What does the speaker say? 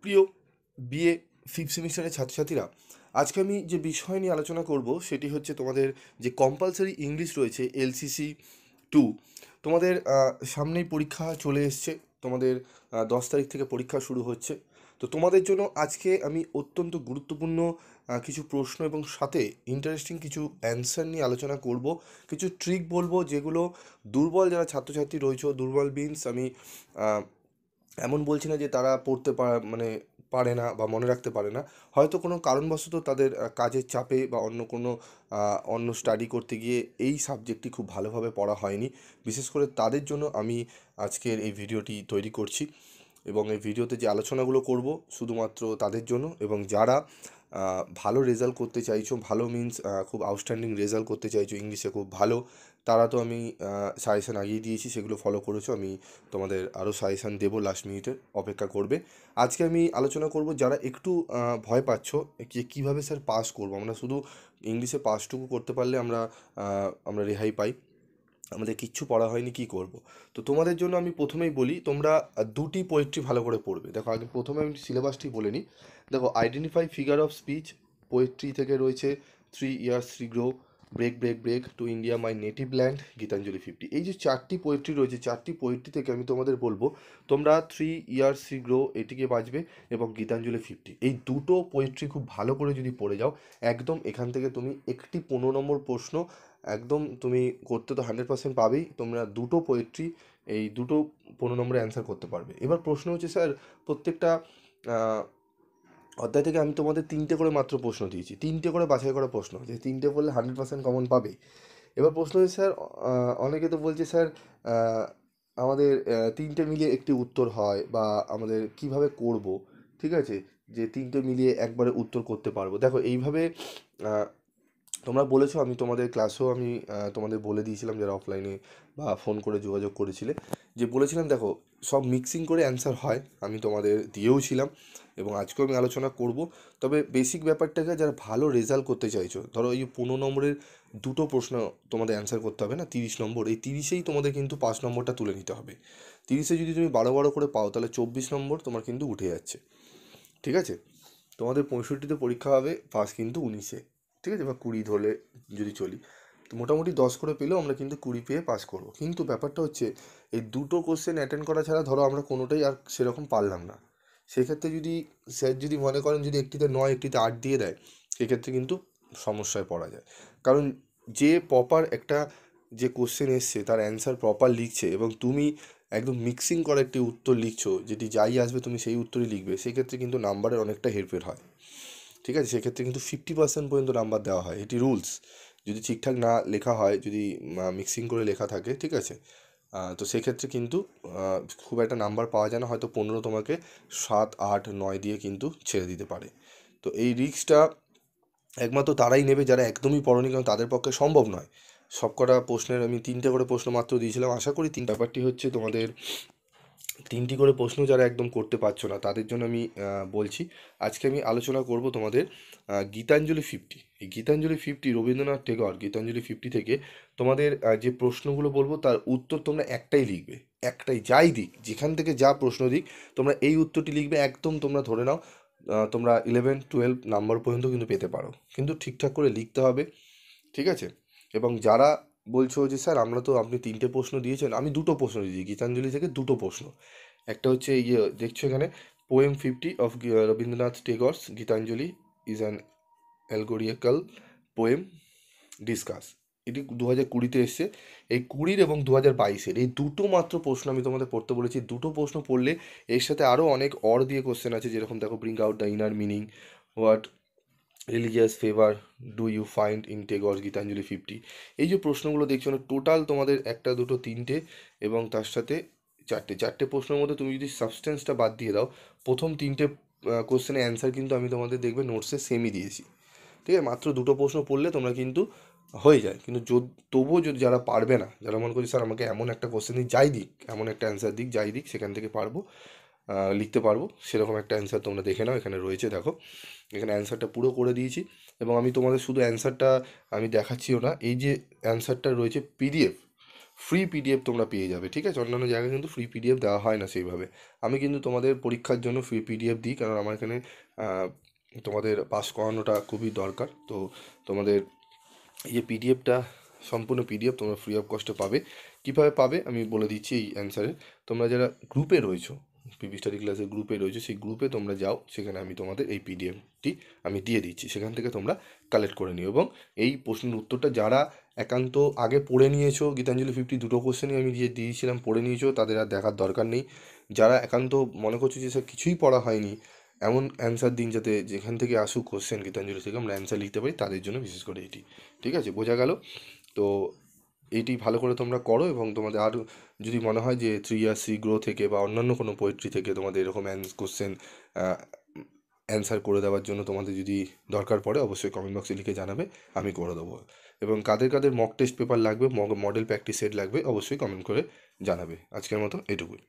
প্রিয় BA fifth সেমিস্টারের ছাত্রছাত্রীরা, আজকে আমি যে বিষয় নিয়ে আলোচনা করব সেটি হচ্ছে তোমাদের যে কম্পালসারি ইংলিশ রয়েছে এলসিসি 2। তোমাদের সামনেই পরীক্ষা চলে এসছে। তোমাদের 10 তারিখ থেকে পরীক্ষা শুরু হচ্ছে। তো তোমাদের জন্য আজকে আমি অত্যন্ত গুরুত্বপূর্ণ কিছু প্রশ্ন এবং সাথে ইন্টারেস্টিং কিছু অ্যান্সার নিয়ে আলোচনা করব। কিছু ট্রিক বলবো যেগুলো দুর্বল যারা ছাত্রছাত্রী রয়েছে, দুর্বল মিন্স আমি আহ, এমন বলছি না যে তারা পড়তে মানে পারে না বা মনে রাখতে পারে না। হয়তো কোনো কারণবশত তাদের কাজের চাপে বা অন্য কোনো অন্য স্টাডি করতে গিয়ে এই সাবজেক্টটি খুব ভালোভাবে পড়া হয়নি। বিশেষ করে তাদের জন্য আমি আজকের এই ভিডিওটি তৈরি করছি, এবং এই ভিডিওতে যে আলোচনাগুলো করব শুধুমাত্র তাদের জন্য। এবং যারা ভালো রেজাল্ট করতে চাইছো, ভালো মিন্স খুব আউটস্ট্যান্ডিং রেজাল্ট করতে চাইছো, ইংলিশে খুব ভালো, তারা তো আমি সাজেশান আগিয়ে দিয়েছি, সেগুলো ফলো করেছো। আমি তোমাদের আরও সাজেশান দেবো, লাস্ট মিনিটে অপেক্ষা করবে। আজকে আমি আলোচনা করব যারা একটু ভয় পাচ্ছ যে কীভাবে স্যার পাস করবো। আমরা শুধু ইংলিশে পাসটুকু করতে পারলে আমরা রেহাই পাই, আমাদের কিচ্ছু পড়া হয়নি, কী করব। তো তোমাদের জন্য আমি প্রথমেই বলি, তোমরা দুটি পোয়েট্রি ভালো করে পড়বে। দেখো, আগে প্রথমে আমি সিলেবাসটি বলে নিই। দেখো, identify figure of speech poetry থেকে রয়েছে 3 ইয়ার্স রিগ্রো, break break break, to India my native land, Gitanjali 50। এই যে চারটি পোয়েট্রি রয়েছে, চারটি পোয়েট্রি থেকে আমি তোমাদের বলবো তোমরা 3 ইয়ার্স রিগ্রো এটিকে বাঁচবে এবং গীতাঞ্জলি 50, এই দুটো পোয়েট্রি খুব ভালো করে যদি পড়ে যাও, একদম এখান থেকে তুমি একটি 15 নম্বর প্রশ্ন একদম তুমি করতে তো 100% পাবেই। তোমরা দুটো পোয়েট্রি, এই দুটো 15 নম্বরে অ্যান্সার করতে পারবে। এবার প্রশ্ন হচ্ছে, স্যার প্রত্যেকটা অধ্যায় থেকে আমি তোমাদের 3টে করে মাত্র প্রশ্ন দিয়েছি, 3টে করে বাছাই করা প্রশ্ন, যে 3টে করলে 100% কমন পাবে। এবার প্রশ্ন হচ্ছে, স্যার অনেকে তো বলছে স্যার আমাদের 3টে মিলিয়ে একটি উত্তর হয়, বা আমাদের কিভাবে করব, ঠিক আছে, যে 3টে মিলিয়ে একবারে উত্তর করতে পারবো। দেখো, এইভাবে তোমরা বলেছো, আমি তোমাদের ক্লাসেও আমি তোমাদের বলে দিয়েছিলাম, যারা অফলাইনে বা ফোন করে যোগাযোগ করেছিলে, যে বলেছিলাম দেখো সব মিক্সিং করে অ্যান্সার হয়, আমি তোমাদের দিয়েও ছিলাম এবং আজকেও আমি আলোচনা করব। তবে বেসিক ব্যাপারটাকে যারা ভালো রেজাল্ট করতে চাইছো, ধরো এই 15 নম্বরের দুটো প্রশ্ন তোমাদের অ্যান্সার করতে হবে না, 30 নম্বর, এই 30এই তোমাদের কিন্তু 5 নম্বরটা তুলে নিতে হবে। 30-এ যদি তুমি 12 করে পাও, তাহলে 24 নম্বর তোমার কিন্তু উঠে যাচ্ছে, ঠিক আছে। তোমাদের 65তে পরীক্ষা হবে, পাস কিন্তু 19-এ, ঠিক আছে, বা 20 ধরলে যদি চলি, তো মোটামুটি 10 করে পেলেও আমরা কিন্তু 20 পেয়ে পাস করবো। কিন্তু ব্যাপারটা হচ্ছে, এই দুটো কোশ্চেন অ্যাটেন্ড করা ছাড়া ধরো আমরা কোনোটাই আর সেরকম পারলাম না, সেক্ষেত্রে যদি স্যার যদি মনে করেন যদি একটিতে 9 একটিতে 8 দিয়ে দেয়, সেক্ষেত্রে কিন্তু সমস্যায় পড়া যায়। কারণ যে প্রপার একটা যে কোশ্চেন এসছে তার অ্যান্সার প্রপার লিখছে, এবং তুমি একদম মিক্সিং করা একটি উত্তর লিখছো, যেটি যাই আসবে তুমি সেই উত্তরই লিখবে, সেক্ষেত্রে কিন্তু নাম্বারের অনেকটা হেরফের হয়, ঠিক আছে। সেক্ষেত্রে কিন্তু 50% পর্যন্ত নাম্বার দেওয়া হয়, এটি রুলস। যদি ঠিকঠাক না লেখা হয়, যদি মিক্সিং করে লেখা থাকে, ঠিক আছে, তো সেক্ষেত্রে কিন্তু খুব একটা নাম্বার পাওয়া যায় না, হয়তো 15 তোমাকে 7, 8, 9 দিয়ে কিন্তু ছেড়ে দিতে পারে। তো এই রিস্কটা একমাত্র তারাই নেবে যারা একদমই পড়েনি, কারণ তাদের পক্ষে সম্ভব নয়। সবকটা প্রশ্নের আমি 3টে করে প্রশ্ন মাত্র দিয়েছিলাম, আশা করি ব্যাপারটি হচ্ছে তোমাদের 3টি করে প্রশ্ন যারা একদম করতে পারছো না, তাদের জন্য আমি বলছি। আজকে আমি আলোচনা করব তোমাদের গীতাঞ্জলি 50। এই গীতাঞ্জলি 50 রবীন্দ্রনাথ টেগর গীতাঞ্জলি 50 থেকে তোমাদের যে প্রশ্নগুলো বলবো তার উত্তর তোমরা একটাই লিখবে, একটাই, যাই দিক, যেখান থেকে যা প্রশ্ন দিক তোমরা এই উত্তরটি লিখবে। একদম তোমরা ধরে নাও তোমরা 11, 12 নাম্বার পর্যন্ত কিন্তু পেতে পারো, কিন্তু ঠিকঠাক করে লিখতে হবে, ঠিক আছে। এবং যারা বলছো যে স্যার আমরা তো আপনি 3টে প্রশ্ন দিয়েছেন, আমি দুটো প্রশ্ন দিয়েছি গীতাঞ্জলি থেকে, দুটো প্রশ্ন। একটা হচ্ছে ইয়ে দেখছো এখানে, poem 50 of Rabindranath Tagore's Gitanjali is an allegorical poem, discuss. এটি 2020-তে এসছে। এই 20 এবং 2022-এর এই দুটো মাত্র প্রশ্ন আমি তোমাদের পড়তে বলেছি। দুটো প্রশ্ন পড়লে এর সাথে আরও অনেক অর দিয়ে কোশ্চেন আছে, যেরকম দেখো, bring out the inner meaning, what religious fervour do you find in Tagore's Gitanjali 50। এই যে প্রশ্নগুলো দেখছো না, টোটাল তোমাদের একটা, দুটো, তিনটে এবং তার সাথে চারটে, চারটে প্রশ্নের মধ্যে তুমি যদি সাবস্টেন্সটা বাদ দিয়ে দাও, প্রথম 3টে কোশ্চেনের অ্যান্সার কিন্তু আমি তোমাদের দেখবে নোটসে সেমই দিয়েছি, ঠিক আছে। মাত্র দুটো প্রশ্ন পড়লে তোমরা কিন্তু হয়ে যায়। কিন্তু তবুও যদি যারা পারবে না, যারা মনে করছে স্যার আমাকে এমন একটা কোশ্চেন দিক, যাই দিক, এমন একটা অ্যান্সার দিক, যাই দিক, সেখান থেকে পারবো, লিখতে পারবো, সেরকম একটা অ্যান্সার তোমরা দেখে নাও, এখানে রয়েছে, দেখো এখানে অ্যান্সারটা পুরো করে দিয়েছি। এবং আমি তোমাদের শুধু অ্যান্সারটা আমি দেখাচ্ছিও না, এই যে অ্যান্সারটা রয়েছে পিডিএফ, ফ্রি পিডিএফ তোমরা পেয়ে যাবে, ঠিক আছে? অন্যান্য জায়গায় কিন্তু ফ্রি পিডিএফ দেওয়া হয় না সেইভাবে। আমি কিন্তু তোমাদের পরীক্ষার জন্য ফ্রি পিডিএফ দিই, কারণ আমার এখানে তোমাদের পাস করানোটা খুবই দরকার। তো তোমাদের এই যে পিডিএফটা, সম্পূর্ণ পিডিএফ তোমরা ফ্রি অফ কস্টে পাবে। কীভাবে পাবে আমি বলে দিচ্ছি এই অ্যান্সারে। তোমরা যারা গ্রুপে রয়েছো, পিপি স্টাডি ক্লাসের গ্রুপে রয়েছে, সেই গ্রুপে তোমরা যাও, সেখানে আমি তোমাদের এই পিডিএফটি আমি দিয়ে দিচ্ছি, সেখান থেকে তোমরা কালেক্ট করে নিও। এবং এই প্রশ্নের উত্তরটা যারা একান্ত আগে পড়ে নিয়েছো, গীতাঞ্জলি 50 দুটো কোশ্চেনই আমি দিয়েছিলাম, পড়ে নিয়েছো, তাদের আর দেখার দরকার নেই। যারা একান্ত মনে করছো যে স্যার কিছুই পড়া হয়নি, এমন অ্যান্সার দিন যাতে যেখান থেকে আসুক কোশ্চেন গীতাঞ্জলি থেকে আমরা অ্যান্সার লিখতে পারি, তাদের জন্য বিশেষ করে এটি। ঠিক আছে, বোঝা গেল? তো এইটি ভালো করে তোমরা করো, এবং তোমাদের আর যদি মনে হয় যে 3 গ্রো থেকে বা অন্যান্য কোনো পোয়েট্রি থেকে তোমাদের এরকম কোশ্চেন অ্যান্সার করে দেওয়ার জন্য তোমাদের যদি দরকার পড়ে, অবশ্যই কমেন্ট বক্সে লিখে জানাবে, আমি করে দেবো। এবং কাদের কাদের মক টেস্ট পেপার লাগবে, মডেল প্র্যাকটিস সেট লাগবে, অবশ্যই কমেন্ট করে জানাবে। আজকের মতো এটুকুই।